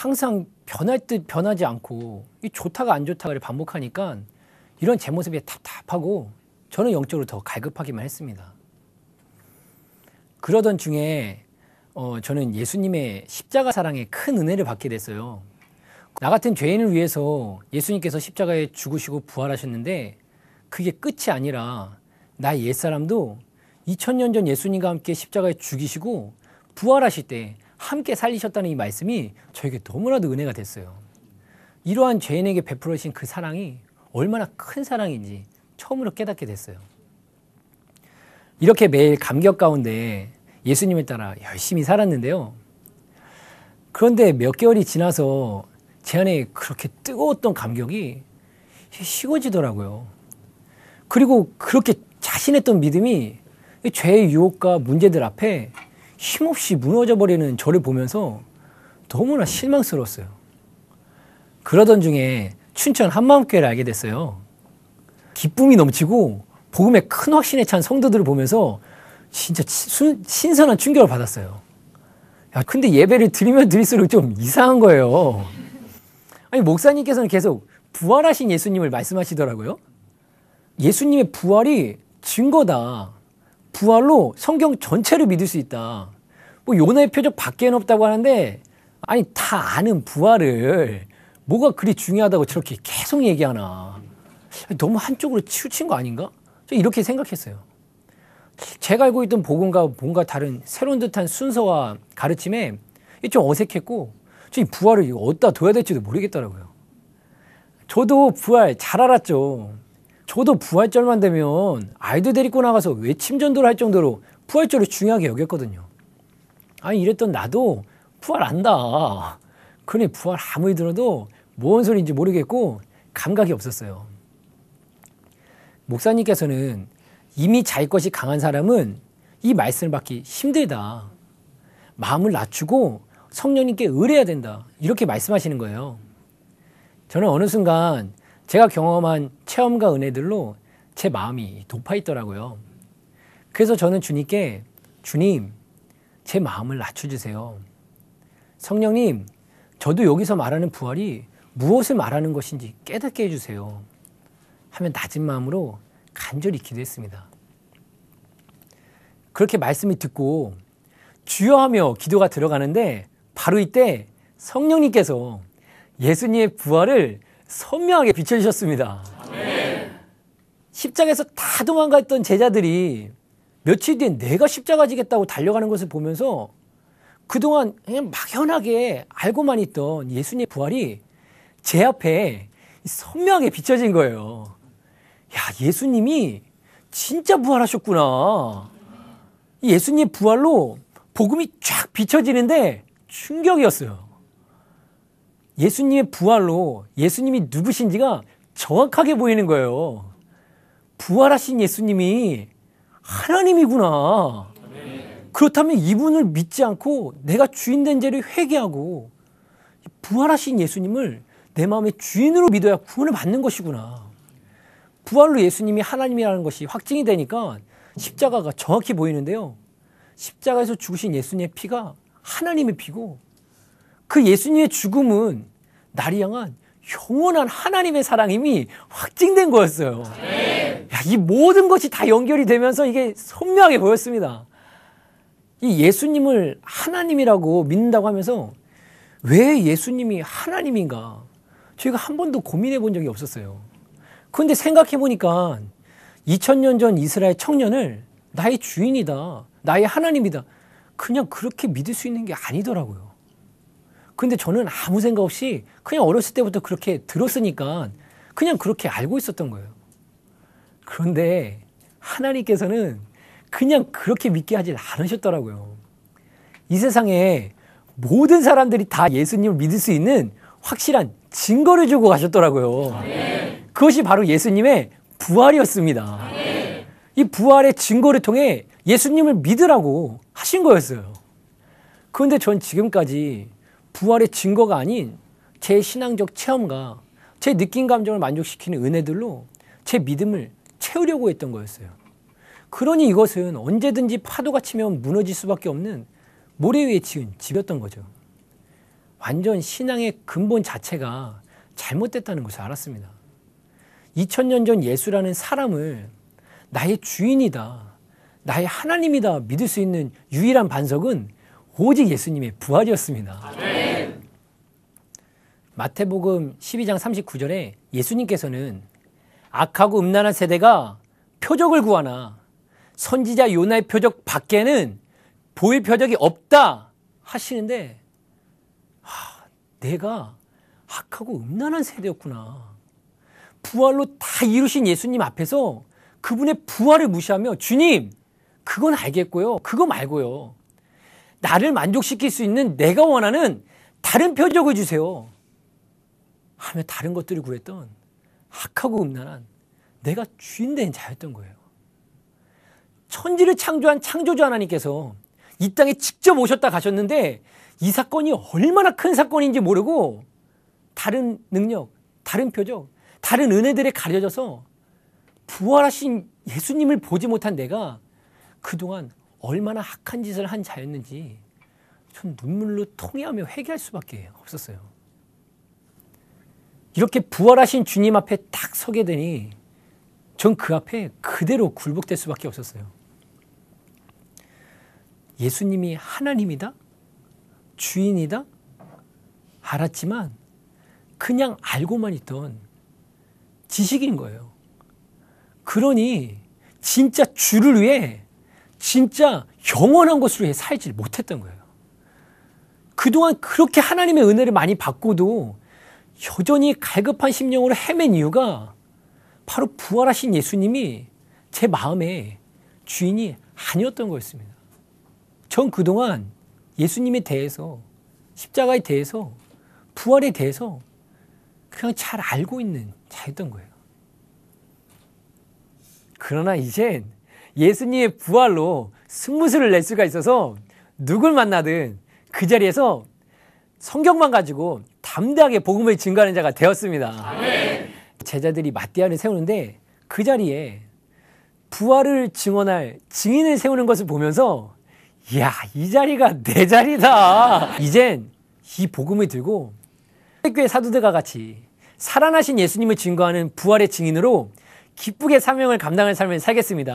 항상 변할 듯 변하지 않고 이 좋다가 안 좋다가를 반복하니까 이런 제 모습에 답답하고 저는 영적으로 더 갈급하기만 했습니다. 그러던 중에 저는 예수님의 십자가 사랑에 큰 은혜를 받게 됐어요. 나 같은 죄인을 위해서 예수님께서 십자가에 죽으시고 부활하셨는데 그게 끝이 아니라 나의 옛사람도 2000년 전 예수님과 함께 십자가에 죽이시고 부활하실 때 함께 살리셨다는 이 말씀이 저에게 너무나도 은혜가 됐어요. 이러한 죄인에게 베풀으신 그 사랑이 얼마나 큰 사랑인지 처음으로 깨닫게 됐어요. 이렇게 매일 감격 가운데 예수님을 따라 열심히 살았는데요. 그런데 몇 개월이 지나서 제 안에 그렇게 뜨거웠던 감격이 식어지더라고요. 그리고 그렇게 자신했던 믿음이 죄의 유혹과 문제들 앞에 힘없이 무너져버리는 저를 보면서 너무나 실망스러웠어요. 그러던 중에 춘천 한마음교회를 알게 됐어요. 기쁨이 넘치고 복음에 큰 확신에 찬 성도들을 보면서 진짜 신선한 충격을 받았어요. 야, 근데 예배를 드리면 드릴수록 좀 이상한 거예요. 아니, 목사님께서는 계속 부활하신 예수님을 말씀하시더라고요. 예수님의 부활이 증거다. 부활로 성경 전체를 믿을 수 있다. 뭐 요나의 표적 밖에는 없다고 하는데 아니 다 아는 부활을 뭐가 그리 중요하다고 저렇게 계속 얘기하나. 너무 한쪽으로 치우친 거 아닌가? 저 이렇게 생각했어요. 제가 알고 있던 복음과 뭔가 다른 새로운 듯한 순서와 가르침에 좀 어색했고 이 부활을 어디다 둬야 될지도 모르겠더라고요. 저도 부활 잘 알았죠. 저도 부활절만 되면 아이들 데리고 나가서 외침 전도를 할 정도로 부활절을 중요하게 여겼거든요. 아니 이랬던 나도 부활 안다. 그러니 부활 아무리 들어도 뭔 소리인지 모르겠고 감각이 없었어요. 목사님께서는 이미 자기 것이 강한 사람은 이 말씀을 받기 힘들다. 마음을 낮추고 성령님께 의뢰해야 된다. 이렇게 말씀하시는 거예요. 저는 어느 순간 제가 경험한 체험과 은혜들로 제 마음이 높아 있더라고요. 그래서 저는 주님께 주님, 제 마음을 낮춰주세요. 성령님, 저도 여기서 말하는 부활이 무엇을 말하는 것인지 깨닫게 해주세요. 하면 낮은 마음으로 간절히 기도했습니다. 그렇게 말씀을 듣고 주여 하며 기도가 들어가는데 바로 이때 성령님께서 예수님의 부활을 선명하게 비춰주셨습니다. 아멘. 십자가에서 다 도망갔던 제자들이 며칠 뒤에 내가 십자가 지겠다고 달려가는 것을 보면서 그동안 그냥 막연하게 알고만 있던 예수님의 부활이 제 앞에 선명하게 비춰진 거예요. 야, 예수님이 진짜 부활하셨구나. 예수님의 부활로 복음이 쫙 비춰지는데 충격이었어요. 예수님의 부활로 예수님이 누구신지가 정확하게 보이는 거예요. 부활하신 예수님이 하나님이구나. 그렇다면 이분을 믿지 않고 내가 주인된 죄를 회개하고 부활하신 예수님을 내 마음의 주인으로 믿어야 구원을 받는 것이구나. 부활로 예수님이 하나님이라는 것이 확증이 되니까 십자가가 정확히 보이는데요. 십자가에서 죽으신 예수님의 피가 하나님의 피고 그 예수님의 죽음은 나를 향한 영원한 하나님의 사랑임이 확증된 거였어요. 야, 이 모든 것이 다 연결이 되면서 이게 선명하게 보였습니다. 이 예수님을 하나님이라고 믿는다고 하면서 왜 예수님이 하나님인가? 저희가 한 번도 고민해 본 적이 없었어요. 그런데 생각해 보니까 2000년 전 이스라엘 청년을 나의 주인이다, 나의 하나님이다, 그냥 그렇게 믿을 수 있는 게 아니더라고요. 근데 저는 아무 생각 없이 그냥 어렸을 때부터 그렇게 들었으니까 그냥 그렇게 알고 있었던 거예요. 그런데 하나님께서는 그냥 그렇게 믿게 하지 않으셨더라고요. 이 세상에 모든 사람들이 다 예수님을 믿을 수 있는 확실한 증거를 주고 가셨더라고요. 네. 그것이 바로 예수님의 부활이었습니다. 네. 이 부활의 증거를 통해 예수님을 믿으라고 하신 거였어요. 그런데 전 지금까지 부활의 증거가 아닌 제 신앙적 체험과 제 느낀 감정을 만족시키는 은혜들로 제 믿음을 채우려고 했던 거였어요. 그러니 이것은 언제든지 파도가 치면 무너질 수밖에 없는 모래 위에 지은 집이었던 거죠. 완전 신앙의 근본 자체가 잘못됐다는 것을 알았습니다. 2000년 전 예수라는 사람을 나의 주인이다, 나의 하나님이다 믿을 수 있는 유일한 반석은 오직 예수님의 부활이었습니다. 아멘. 마태복음 12장 39절에 예수님께서는 악하고 음란한 세대가 표적을 구하나 선지자 요나의 표적 밖에는 보일 표적이 없다 하시는데, 내가 악하고 음란한 세대였구나. 부활로 다 이루신 예수님 앞에서 그분의 부활을 무시하며, 주님, 그건 알겠고요, 그거 말고요, 나를 만족시킬 수 있는 내가 원하는 다른 표적을 주세요 하며 다른 것들을 구했던 악하고 음란한 내가 주인된 자였던 거예요. 천지를 창조한 창조주 하나님께서 이 땅에 직접 오셨다 가셨는데 이 사건이 얼마나 큰 사건인지 모르고 다른 능력, 다른 표적, 다른 은혜들에 가려져서 부활하신 예수님을 보지 못한 내가 그동안 얼마나 악한 짓을 한 자였는지 전 눈물로 통회하며 회개할 수밖에 없었어요. 이렇게 부활하신 주님 앞에 딱 서게 되니 전 그 앞에 그대로 굴복될 수밖에 없었어요. 예수님이 하나님이다? 주인이다? 알았지만 그냥 알고만 있던 지식인 거예요. 그러니 진짜 주를 위해, 진짜 영원한 것으로 위해 살지 못했던 거예요. 그동안 그렇게 하나님의 은혜를 많이 받고도 여전히 갈급한 심령으로 헤맨 이유가 바로 부활하신 예수님이 제 마음의 주인이 아니었던 거였습니다. 전 그동안 예수님에 대해서, 십자가에 대해서, 부활에 대해서 그냥 잘 알고 있는 자였던 거예요. 그러나 이젠 예수님의 부활로 승부수를 낼 수가 있어서 누굴 만나든 그 자리에서 성경만 가지고 담대하게 복음을 증거하는 자가 되었습니다. 아멘. 제자들이 맞대안을 세우는데 그 자리에 부활을 증언할 증인을 세우는 것을 보면서, 이야, 이 자리가 내 자리다. 이젠 이 복음을 들고 교회 사도들과 같이 살아나신 예수님을 증거하는 부활의 증인으로 기쁘게 사명을 감당할 삶을 살겠습니다.